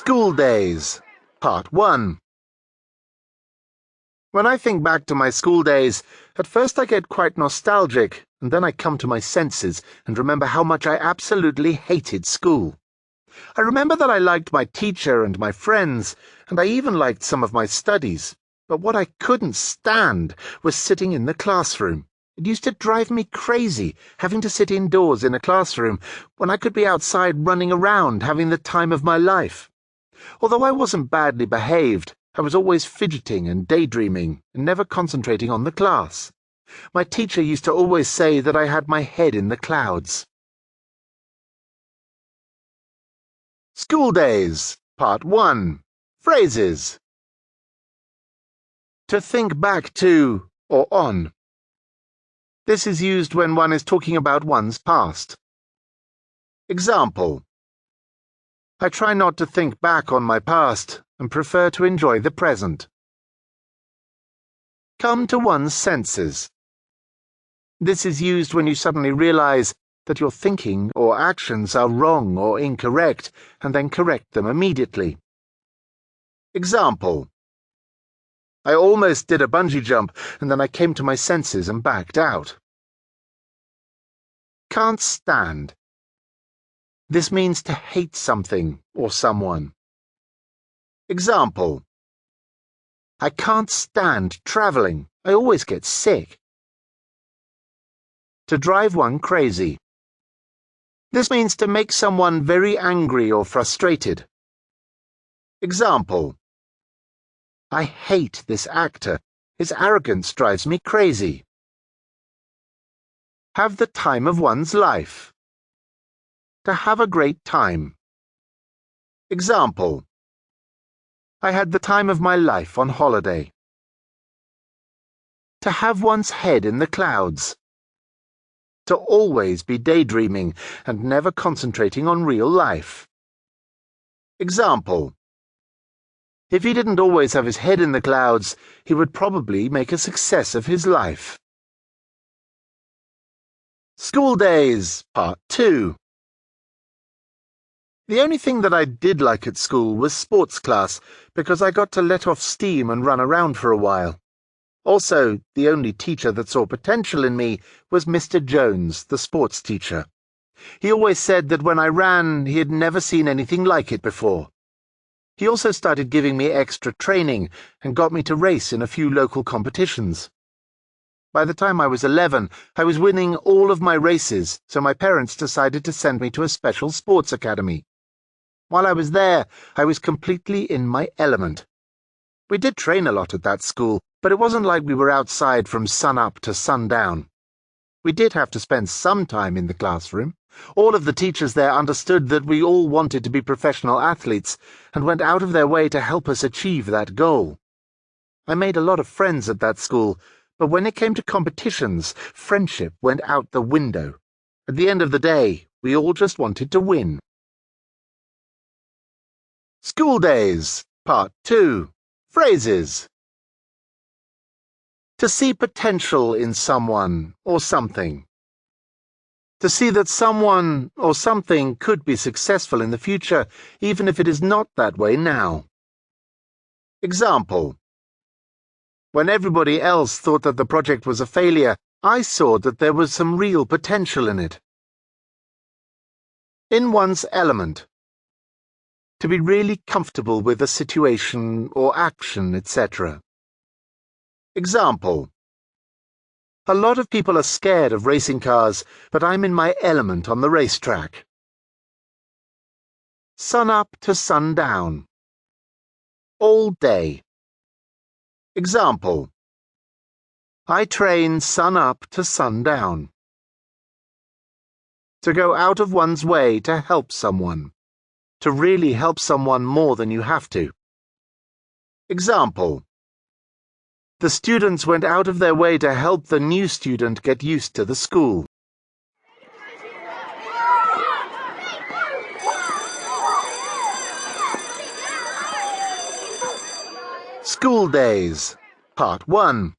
School days, Part 1. When I think back to my school days, at first I get quite nostalgic, and then I come to my senses and remember how much I absolutely hated school. I remember that I liked my teacher and my friends, and I even liked some of my studies, but what I couldn't stand was sitting in the classroom. It used to drive me crazy, having to sit indoors in a classroom when I could be outside running around having the time of my life. Although I wasn't badly behaved, I was always fidgeting and daydreaming and never concentrating on the class. My teacher used to always say that I had my head in the clouds. School days, Part 1. Phrases. To think back to or on. This is used when one is talking about one's past. Example: I try not to think back on my past and prefer to enjoy the present. Come to one's senses. This is used when you suddenly realize that your thinking or actions are wrong or incorrect, and then correct them immediately. Example: I almost did a bungee jump, and then I came to my senses and backed out. Can't stand. This means to hate something or someone. Example: I can't stand traveling. I always get sick. To drive one crazy. This means to make someone very angry or frustrated. Example: I hate this actor. His arrogance drives me crazy. Have the time of one's life. To have a great time. Example: I had the time of my life on holiday. To have one's head in the clouds. To always be daydreaming and never concentrating on real life. Example: if he didn't always have his head in the clouds, he would probably make a success of his life. School days, Part 2. The only thing that I did like at school was sports class, because I got to let off steam and run around for a while. Also, the only teacher that saw potential in me was Mr. Jones, the sports teacher. He always said that when I ran, he had never seen anything like it before. He also started giving me extra training and got me to race in a few local competitions. By the time I was 11, I was winning all of my races, so my parents decided to send me to a special sports academy. While I was there, I was completely in my element. We did train a lot at that school, but it wasn't like we were outside from sun up to sundown. We did have to spend some time in the classroom. All of the teachers there understood that we all wanted to be professional athletes and went out of their way to help us achieve that goal. I made a lot of friends at that school, but when it came to competitions, friendship went out the window. At the end of the day, we all just wanted to win. School days, Part 2. Phrases. To see potential in someone or something. To see that someone or something could be successful in the future, even if it is not that way now. Example: when everybody else thought that the project was a failure, I saw that there was some real potential in it. In one's element. To be really comfortable with a situation or action, etc. Example: a lot of people are scared of racing cars, but I'm in my element on the racetrack. Sun up to sundown. All day. Example: I train sun up to sundown. To go out of one's way to help someone. To really help someone more than you have to. Example: the students went out of their way to help the new student get used to the school. School days, Part 1.